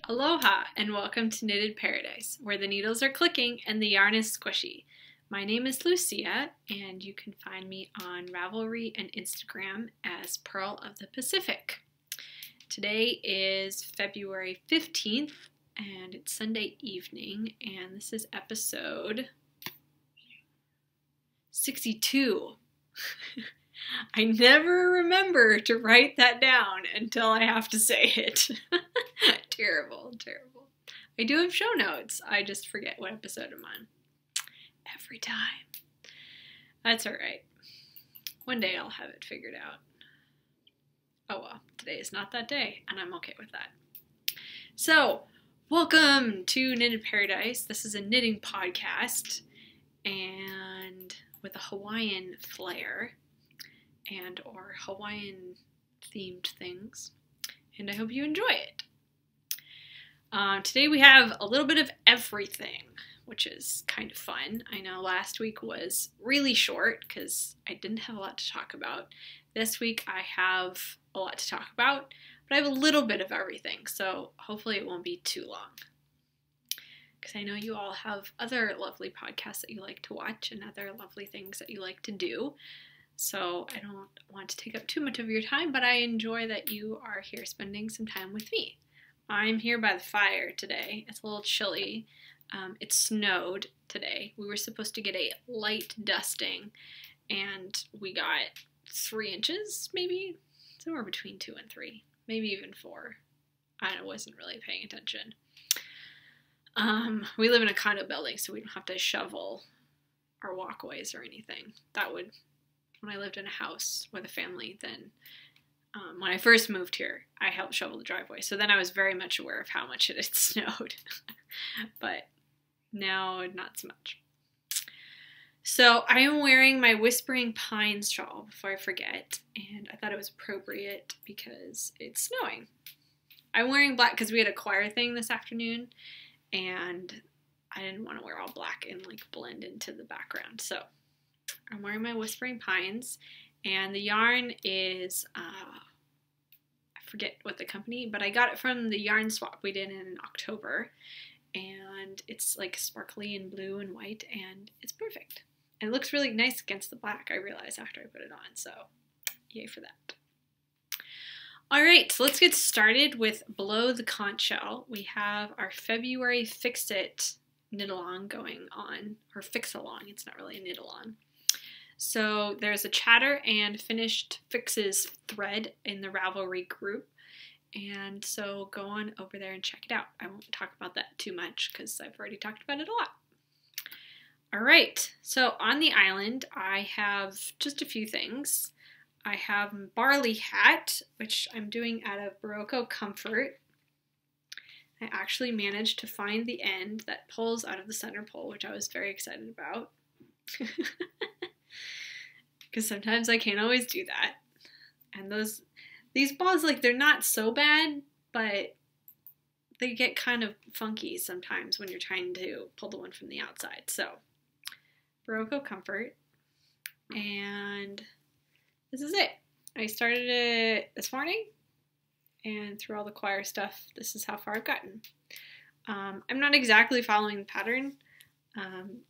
Aloha and welcome to Knitted Paradise, where the needles are clicking and the yarn is squishy. My name is Lucia, and you can find me on Ravelry and Instagram as Pearl of the Pacific. Today is February 15th, and it's Sunday evening, and this is episode 62. I never remember to write that down until I have to say it. Terrible. I do have show notes. I just forget what episode I'm on. Every time. That's alright. One day I'll have it figured out. Oh well, today is not that day, and I'm okay with that. So, welcome to Knitted Paradise. This is a knitting podcast, and with a Hawaiian flair, and or Hawaiian themed things, and I hope you enjoy it. Today we have a little bit of everything, which is kind of fun. I know last week was really short because I didn't have a lot to talk about. This week I have a lot to talk about, but I have a little bit of everything, so hopefully it won't be too long. Because I know you all have other lovely podcasts that you like to watch and other lovely things that you like to do. So I don't want to take up too much of your time, but I enjoy that you are here spending some time with me. I'm here by the fire today. It's a little chilly. It snowed today. We were supposed to get a light dusting, and we got 3 inches, maybe? Somewhere between 2 and 3, maybe even 4. I wasn't really paying attention. We live in a condo building, so we don't have to shovel our walkways or anything. That would, when I lived in a house with a family, then when I first moved here, I helped shovel the driveway. So then I was very much aware of how much it had snowed. But now, not so much. So I am wearing my Whispering Pines shawl before I forget. And I thought it was appropriate because it's snowing. I'm wearing black because we had a choir thing this afternoon. And I didn't want to wear all black and like blend into the background. So I'm wearing my Whispering Pines. And the yarn is, I forget what the company, but I got it from the yarn swap we did in October. And it's like sparkly and blue and white, and it's perfect. And it looks really nice against the black, I realized after I put it on, so yay for that. Alright, so let's get started with Below the Conch Shell. We have our February Fix It knit-along going on, or fix-along, it's not really a knit-along. So there's a chatter and finished fixes thread in the Ravelry group, and so go on over there and check it out. I won't talk about that too much because I've already talked about it a lot. Alright, so on the island I have just a few things. I have Barley hat, which I'm doing out of Berroco Comfort. I actually managed to find the end that pulls out of the center pole, which I was very excited about. Because sometimes I can't always do that. And these balls, like, they're not so bad, but they get kind of funky sometimes when you're trying to pull the one from the outside. So, Berroco Comfort. And this is it. I started it this morning, and through all the choir stuff, this is how far I've gotten. I'm not exactly following the pattern,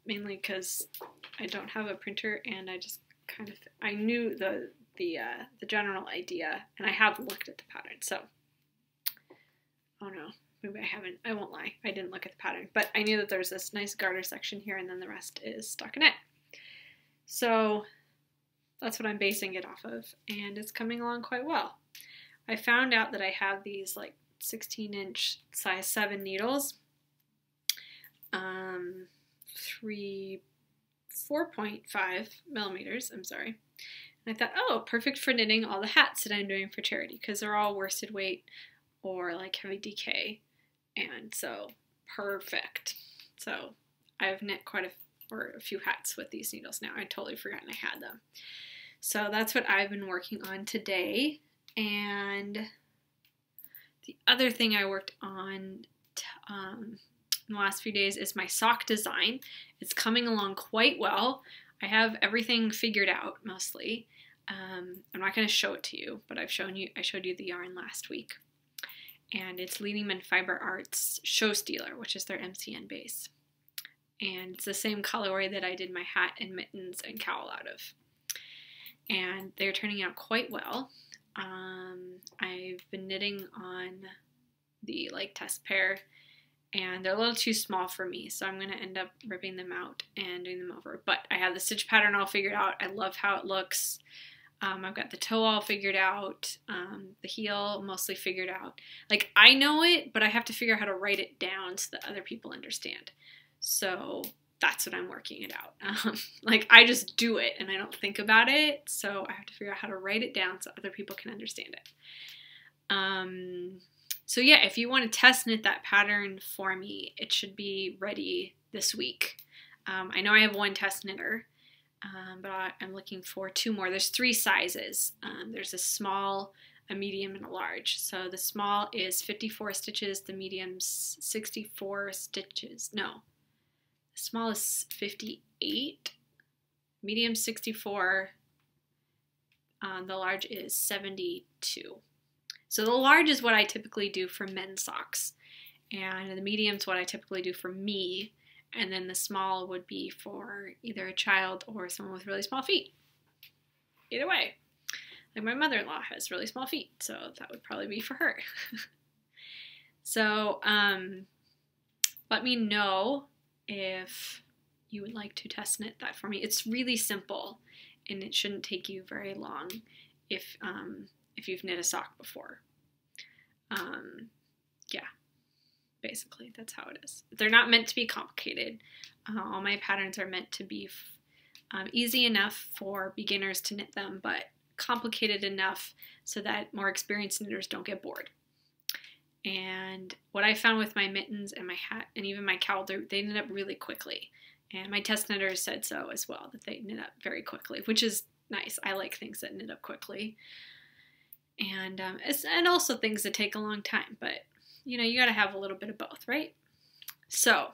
mainly because I don't have a printer, and I just I knew the general idea, and I have looked at the pattern, so, oh no, maybe I haven't, I won't lie, I didn't look at the pattern, but I knew that there's this nice garter section here, and then the rest is stockinette. So, that's what I'm basing it off of, and it's coming along quite well. I found out that I have these, like, 16-inch size 7 needles, 4.5 millimeters, I'm sorry. And I thought, oh, perfect for knitting all the hats that I'm doing for charity, because they're all worsted weight or like heavy DK, and so perfect. So I've knit a few hats with these needles now. I totally forgotten I had them. So that's what I've been working on today. And the other thing I worked on in the last few days is my sock design. It's coming along quite well. I have everything figured out mostly. I'm not going to show it to you, but I showed you the yarn last week. and it's Leadingman Fiber Arts Show Stealer, which is their MCN base. And it's the same colorway that I did my hat and mittens and cowl out of. And they're turning out quite well. I've been knitting on the like test pair, and they're a little too small for me, so I'm going to end up ripping them out and doing them over. But I have the stitch pattern all figured out. I love how it looks. I've got the toe all figured out, the heel mostly figured out. Like, I know it, but I have to figure out how to write it down so that other people understand. So that's what I'm working it out. Like, I just do it and I don't think about it, so I have to figure out how to write it down so other people can understand it. So yeah, if you want to test knit that pattern for me, it should be ready this week. I know I have one test knitter, but I'm looking for 2 more. There's 3 sizes. There's a small, a medium, and a large. So the small is 54 stitches, the medium's 64 stitches. No, the small is 58, medium 64, the large is 72. So the large is what I typically do for men's socks, and the medium is what I typically do for me, and then the small would be for either a child or someone with really small feet. Either way. Like my mother-in-law has really small feet, so that would probably be for her. So let me know if you would like to test knit that for me. It's really simple, and it shouldn't take you very long if you've knit a sock before. Yeah, basically that's how it is. They're not meant to be complicated. All my patterns are meant to be easy enough for beginners to knit them, but complicated enough so that more experienced knitters don't get bored. And what I found with my mittens and my hat and even my cowl, they knit up really quickly. And my test knitters said so as well, that they knit up very quickly, which is nice. I like things that knit up quickly. And also things that take a long time, but you know, you got to have a little bit of both, right? So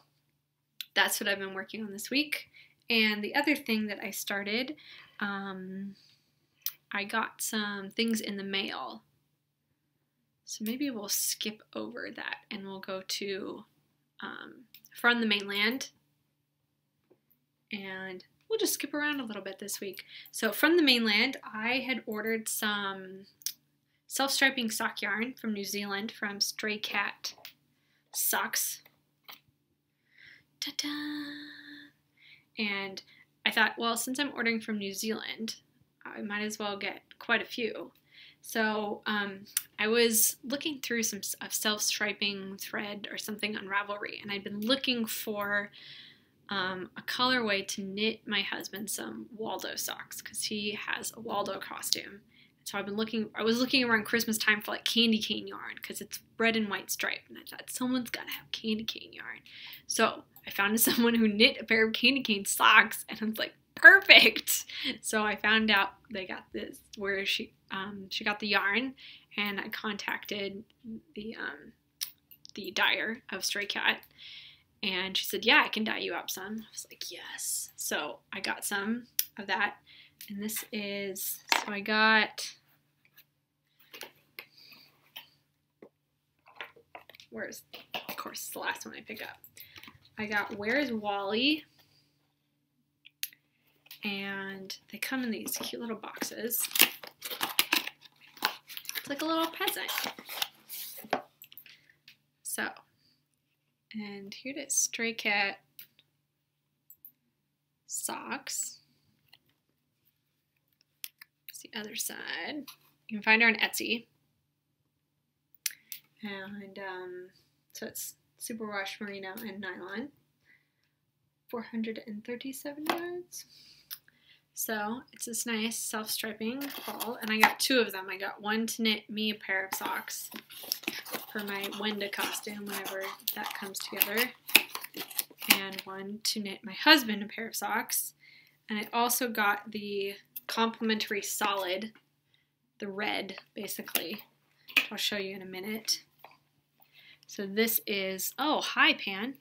that's what I've been working on this week. And the other thing that I started, I got some things in the mail. So maybe we'll skip over that and we'll go to From the Mainland. And we'll just skip around a little bit this week. So From the Mainland, I had ordered some self-striping sock yarn from New Zealand from Stray Cat Socks. Ta-da! And I thought, well, since I'm ordering from New Zealand, I might as well get quite a few. So I was looking through some self-striping thread or something on Ravelry, and I'd been looking for a colorway to knit my husband some Waldo socks because he has a Waldo costume. So I was looking around Christmas time for like candy cane yarn because it's red and white stripe, and I thought someone's gotta have candy cane yarn. So I found someone who knit a pair of candy cane socks, and I was like, perfect. So I found out they got this where she got the yarn, and I contacted the dyer of Stray Cat, and she said, yeah, I can dye you up some. I was like, yes. So I got some of that, and this is, so I got, of course, it's the last one I pick up. I got Where's Wally? And they come in these cute little boxes. It's like a little present. So, and here it is, Stray Cat socks. That's the other side. You can find her on Etsy. And so it's superwash merino and nylon. 437 yards. So it's this nice self-striping ball, and I got 2 of them. I got one to knit me a pair of socks for my Wenda costume whenever that comes together, and one to knit my husband a pair of socks. And I also got the complimentary solid, the red, basically. I'll show you in a minute. So this is, oh, hi, Pan.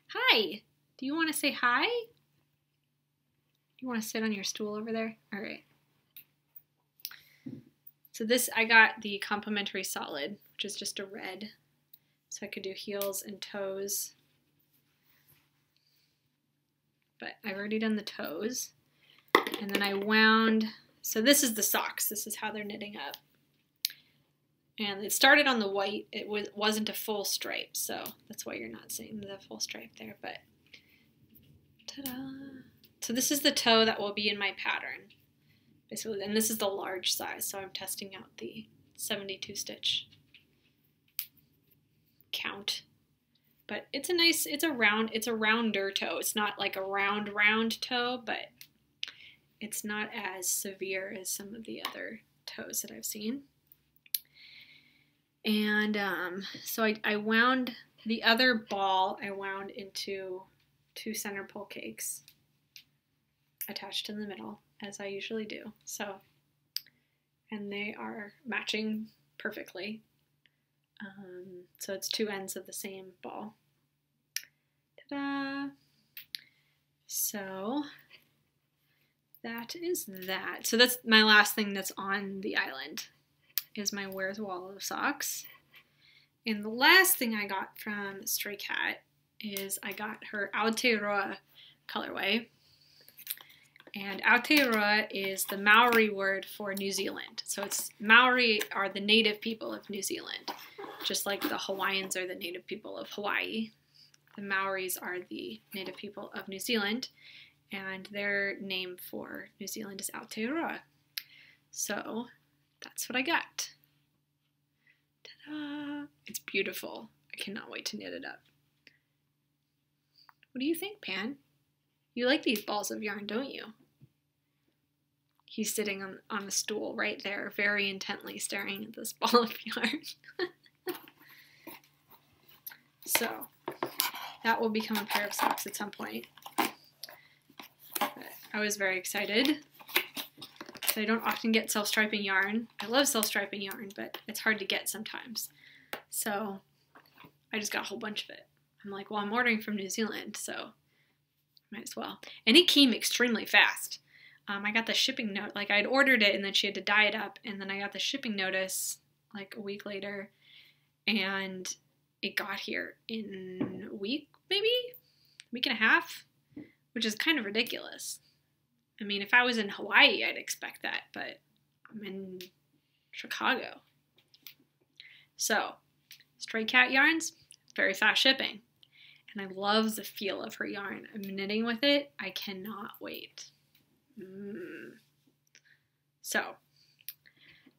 Hi. Do you want to say hi? You want to sit on your stool over there? All right. So this, I got the complimentary solid, which is just a red. So I could do heels and toes. But I've already done the toes. And then I wound, so this is the socks. This is how they're knitting up. And it started on the white. It wasn't a full stripe, so that's why you're not seeing the full stripe there, but ta-da! So this is the toe that will be in my pattern, basically, and this is the large size, so I'm testing out the 72 stitch count. But it's a nice, it's a rounder toe. It's not like a round toe, but it's not as severe as some of the other toes that I've seen. And so I wound the other ball, I wound into 2 center pull cakes attached in the middle, as I usually do. So, and they are matching perfectly. So it's 2 ends of the same ball. Ta-da! So that is that. So that's my last thing that's on the island, is my Where's Waldo socks. And the last thing I got from Stray Cat is I got her Aotearoa colorway. And Aotearoa is the Maori word for New Zealand. So it's Maori are the native people of New Zealand, just like the Hawaiians are the native people of Hawaii. The Maoris are the native people of New Zealand, and their name for New Zealand is Aotearoa. So that's what I got. Ta-da! It's beautiful. I cannot wait to knit it up. What do you think, Pan? You like these balls of yarn, don't you? He's sitting on a stool right there, very intently staring at this ball of yarn. So, that will become a pair of socks at some point. But I was very excited. So I don't often get self-striping yarn. I love self-striping yarn, but it's hard to get sometimes. So I just got a whole bunch of it. I'm like, well, I'm ordering from New Zealand, so might as well. And it came extremely fast. I got the shipping note, like I'd ordered it and then she had to dye it up, and then I got the shipping notice like a week later, and it got here in a week, maybe? Week and a half? Which is kind of ridiculous. I mean, if I was in Hawaii, I'd expect that, but I'm in Chicago. So, Stray Cat yarns, very fast shipping. And I love the feel of her yarn. I'm knitting with it. I cannot wait. So,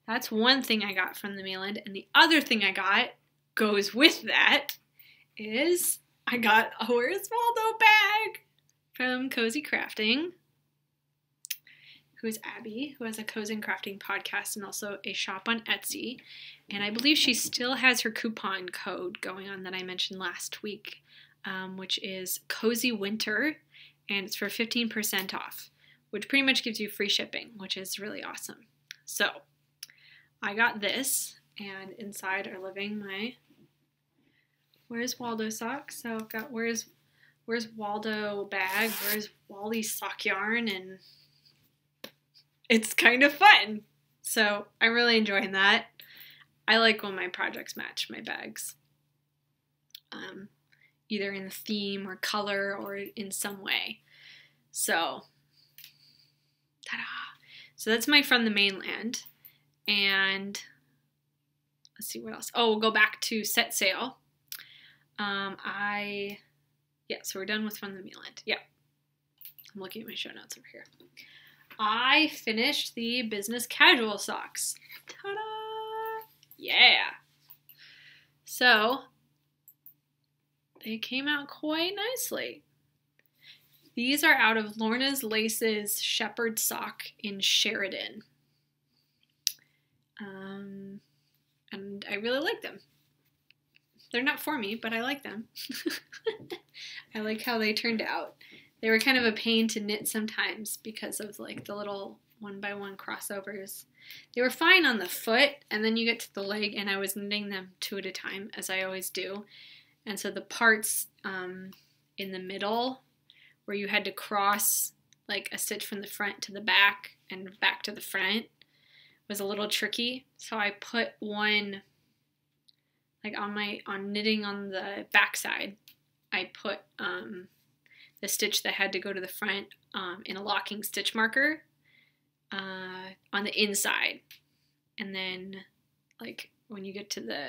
that's one thing I got from the Mainland. And the other thing I got goes with that is I got a Where's Waldo bag from Cozy Crafting, who is Abby, who has a Cozy Crafting podcast and also a shop on Etsy. And I believe she still has her coupon code going on that I mentioned last week, which is Cozy Winter, and it's for 15% off, which pretty much gives you free shipping, which is really awesome. So I got this, and inside are living my Where's Waldo socks. So I've got Where's Waldo bag, Where's Wally sock yarn, and it's kind of fun. So I'm really enjoying that. I like when my projects match my bags, either in the theme or color or in some way. So, ta-da! So that's my From the Mainland. And let's see what else. Oh, we'll go back to Set Sail. So we're done with From the Mainland. Yeah. I'm looking at my show notes over here. I finished the business casual socks. Ta-da! Yeah! So, they came out quite nicely. These are out of Lorna's Laces Shepherd Sock in Sheridan. And I really like them. They're not for me, but I like them. I like how they turned out. They were kind of a pain to knit sometimes because of like the little 1x1 crossovers. They were fine on the foot, and then you get to the leg, and I was knitting them 2 at a time, as I always do. And so the parts in the middle where you had to cross like a stitch from the front to the back and back to the front was a little tricky. So I put one, like on knitting on the back side, I put the stitch that had to go to the front in a locking stitch marker on the inside. And then like when you get to the,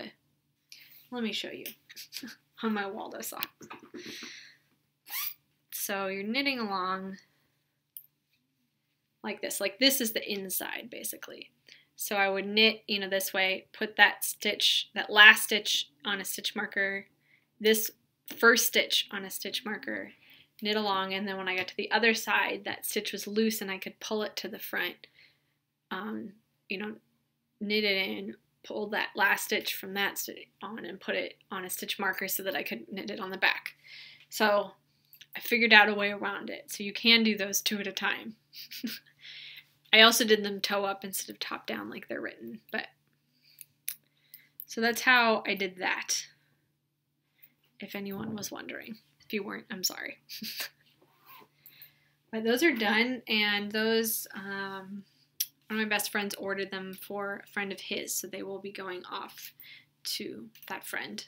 let me show you on my Waldo sock. So you're knitting along like this. Like this is the inside basically. So I would knit, you know, this way, put that stitch, that last stitch on a stitch marker, this first stitch on a stitch marker, knit along, and then when I got to the other side, that stitch was loose and I could pull it to the front, you know, knit it in, pull that last stitch from that stitch on and put it on a stitch marker so that I could knit it on the back. So I figured out a way around it. So you can do those 2 at a time. I also did them toe up instead of top down like they're written, but so that's how I did that. If anyone was wondering. If you weren't, I'm sorry. But those are done, and those, one of my best friends ordered them for a friend of his, so they will be going off to that friend,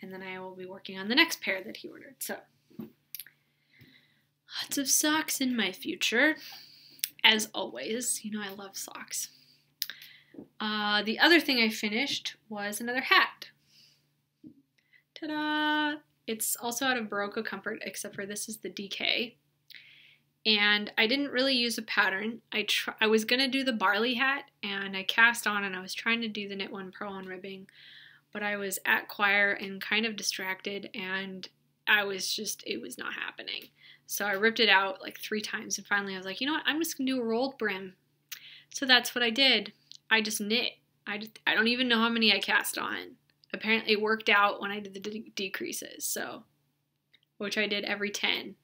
and then I will be working on the next pair that he ordered. So lots of socks in my future. As always, you know I love socks. The other thing I finished was another hat. Ta-da! It's also out of Berroco Comfort, except for this is the DK. And I didn't really use a pattern. I was going to do the Barley hat, and I cast on, and I was trying to do the knit one purl and ribbing, but I was at choir and kind of distracted, and it was not happening. So I ripped it out like 3 times, and finally I was like, you know what, I'm just going to do a rolled brim. So that's what I did. I just knit. I don't even know how many I cast on. Apparently it worked out when I did the decreases, so, which I did every 10.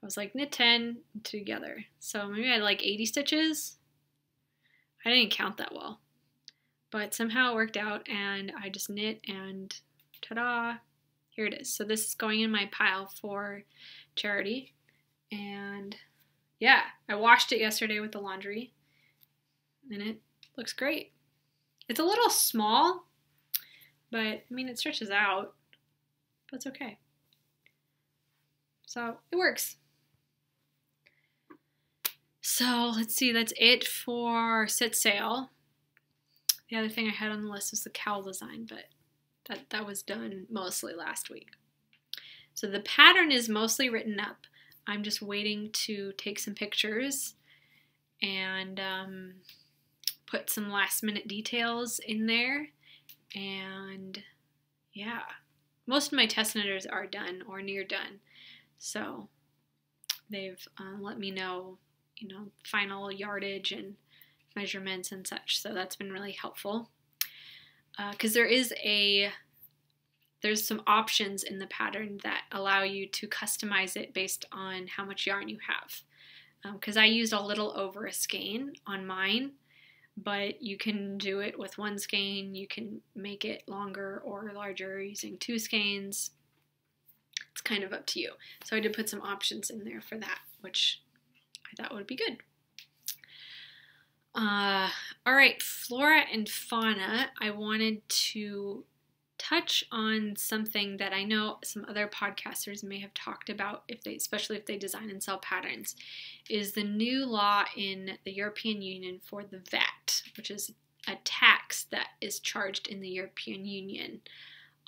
I was like, knit 10 together. So maybe I had like 80 stitches. I didn't count that well. But somehow it worked out, and I just knit, and ta-da, here it is. So this is going in my pile for charity. And yeah, I washed it yesterday with the laundry, and it looks great. It's a little small, but I mean it stretches out, but it's okay. So it works. So let's see, that's it for Set Sail. The other thing I had on the list was the cowl design, but that was done mostly last week. So the pattern is mostly written up. I'm just waiting to take some pictures and put some last minute details in there. And yeah, most of my test knitters are done or near done. So they've let me know, you know, final yardage and measurements and such. So that's been really helpful. Because there's some options in the pattern that allow you to customize it based on how much yarn you have. Because I used a little over a skein on mine, but you can do it with 1 skein. You can make it longer or larger using 2 skeins. It's kind of up to you. So I did put some options in there for that, which I thought would be good. All right, flora and fauna. I wanted to touch on something that I know some other podcasters may have talked about, especially if they design and sell patterns, is the new law in the European Union for the VAT, which is a tax that is charged in the European Union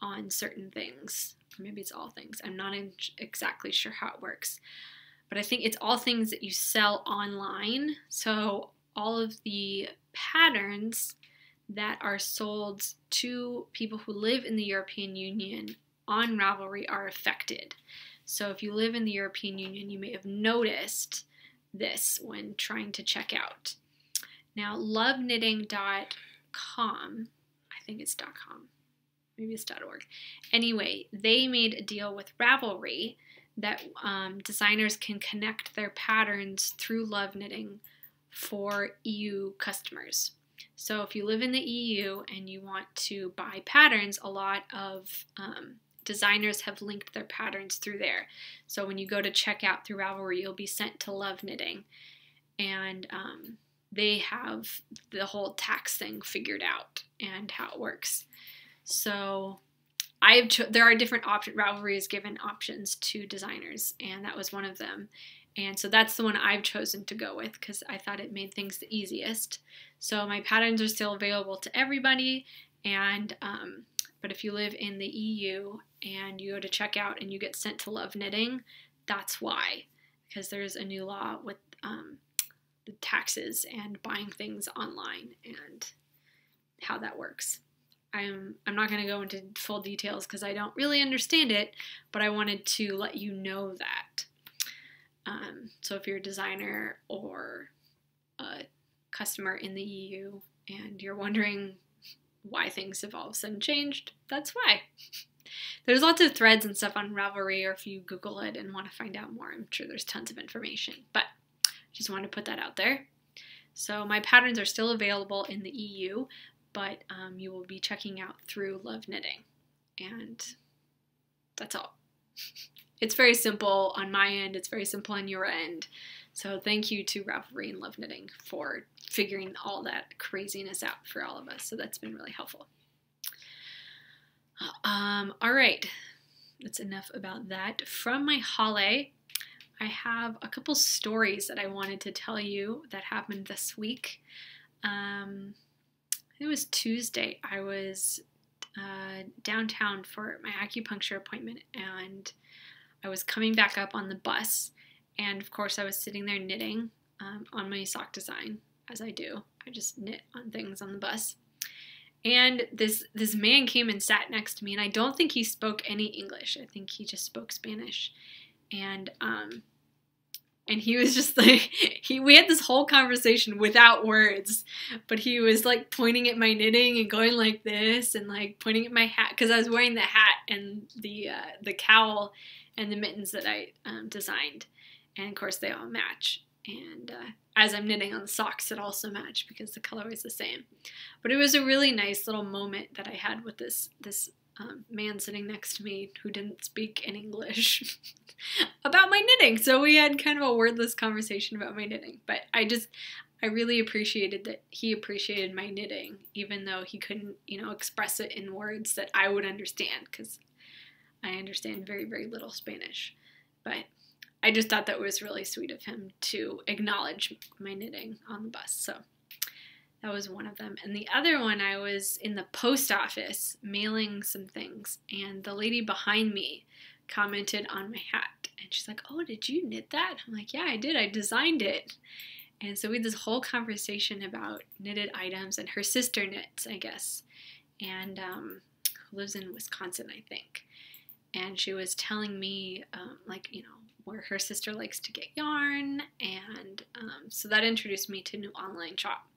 on certain things. Or maybe it's all things. I'm not exactly sure how it works. But I think it's all things that you sell online. So all of the patterns that are sold to people who live in the European Union on Ravelry are affected. So if you live in the European Union, you may have noticed this when trying to check out. Now, loveknitting.com, I think it's .com, maybe it's .org. Anyway, they made a deal with Ravelry that designers can connect their patterns through Love Knitting for EU customers. So if you live in the EU and you want to buy patterns, a lot of designers have linked their patterns through there. So when you go to checkout through Ravelry, you'll be sent to Love Knitting, and they have the whole tax thing figured out and how it works. So there are different options. Ravelry has given options to designers, and that was one of them. And so that's the one I've chosen to go with because I thought it made things the easiest. So my patterns are still available to everybody, and but if you live in the EU and you go to checkout and you get sent to Love Knitting, that's why, because there's a new law with the taxes and buying things online and how that works. I'm not going to go into full details because I don't really understand it, but I wanted to let you know that. So if you're a designer or a customer in the EU and you're wondering why things have all of a sudden changed, that's why. There's lots of threads and stuff on Ravelry, or if you Google it and want to find out more, I'm sure there's tons of information, but I just wanted to put that out there. So my patterns are still available in the EU, but you will be checking out through Love Knitting, and that's all. It's very simple on my end, it's very simple on your end, so thank you to Ravelry and Love Knitting for figuring all that craziness out for all of us, so that's been really helpful. Alright, that's enough about that. From my holiday, I have a couple stories that I wanted to tell you that happened this week. It was Tuesday. I was downtown for my acupuncture appointment, and I was coming back up on the bus, and of course I was sitting there knitting on my sock design, as I do. I just knit on things on the bus. And this man came and sat next to me, and I don't think he spoke any English. I think he just spoke Spanish. And he was just like, we had this whole conversation without words, but he was like pointing at my knitting and going like this and like pointing at my hat, because I was wearing the hat and the cowl and the mittens that I designed. And of course they all match. And as I'm knitting on the socks, it also matched because the color was the same. But it was a really nice little moment that I had with this man sitting next to me who didn't speak in English about my knitting. So we had kind of a wordless conversation about my knitting. But I really appreciated that he appreciated my knitting, even though he couldn't, express it in words that I would understand, because I understand very, very little Spanish. But I just thought that was really sweet of him to acknowledge my knitting on the bus. So that was one of them. And the other one, I was in the post office mailing some things, and the lady behind me commented on my hat. And she's like, "Oh, did you knit that?" I'm like, "Yeah, I did. I designed it." And so we had this whole conversation about knitted items, and her sister knits, I guess, and lives in Wisconsin, I think. And she was telling me, where her sister likes to get yarn, and so that introduced me to a new online shop,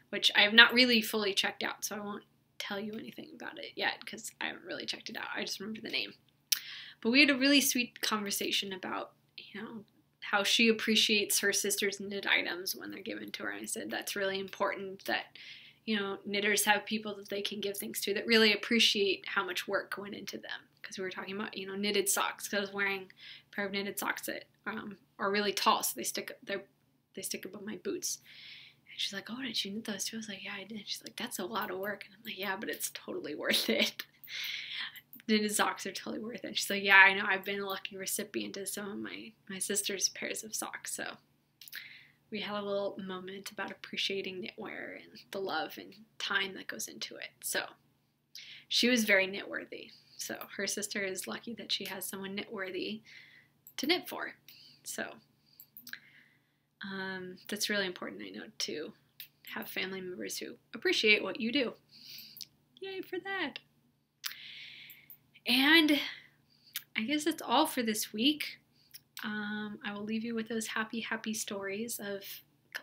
which I have not really fully checked out, so I won't tell you anything about it yet, because I haven't really checked it out. I just remember the name. But we had a really sweet conversation about, how she appreciates her sister's knit items when they're given to her. And I said that's really important, that, knitters have people that they can give things to that really appreciate how much work went into them. Because we were talking about, knitted socks, because I was wearing a pair of knitted socks that are really tall, so they stick above my boots. And she's like, "Oh, did you knit those too?" I was like, "Yeah, I did." She's like, "That's a lot of work." And I'm like, "Yeah, but it's totally worth it." Knitted socks are totally worth it. And she's like, "Yeah, I know. I've been a lucky recipient of some of my sister's pairs of socks." So we had a little moment about appreciating knitwear and the love and time that goes into it. So she was very knit-worthy. So her sister is lucky that she has someone knit-worthy to knit for. So that's really important, I know, to have family members who appreciate what you do. Yay for that. And I guess that's all for this week. I will leave you with those happy, happy stories of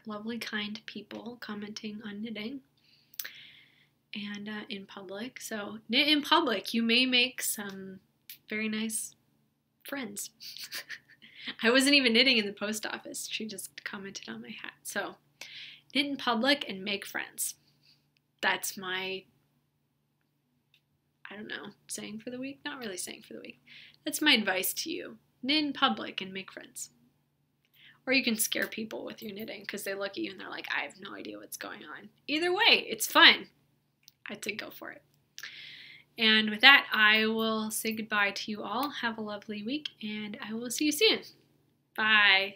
lovely, kind people commenting on knitting and in public. So knit in public. You may make some very nice friends. I wasn't even knitting in the post office. She just commented on my hat. So knit in public and make friends. That's my, saying for the week? Not really saying for the week. That's my advice to you. Knit in public and make friends. Or you can scare people with your knitting because they look at you and they're like, I have no idea what's going on. Either way, it's fun. I'd say go for it. And with that, I will say goodbye to you all. Have a lovely week, and I will see you soon. Bye.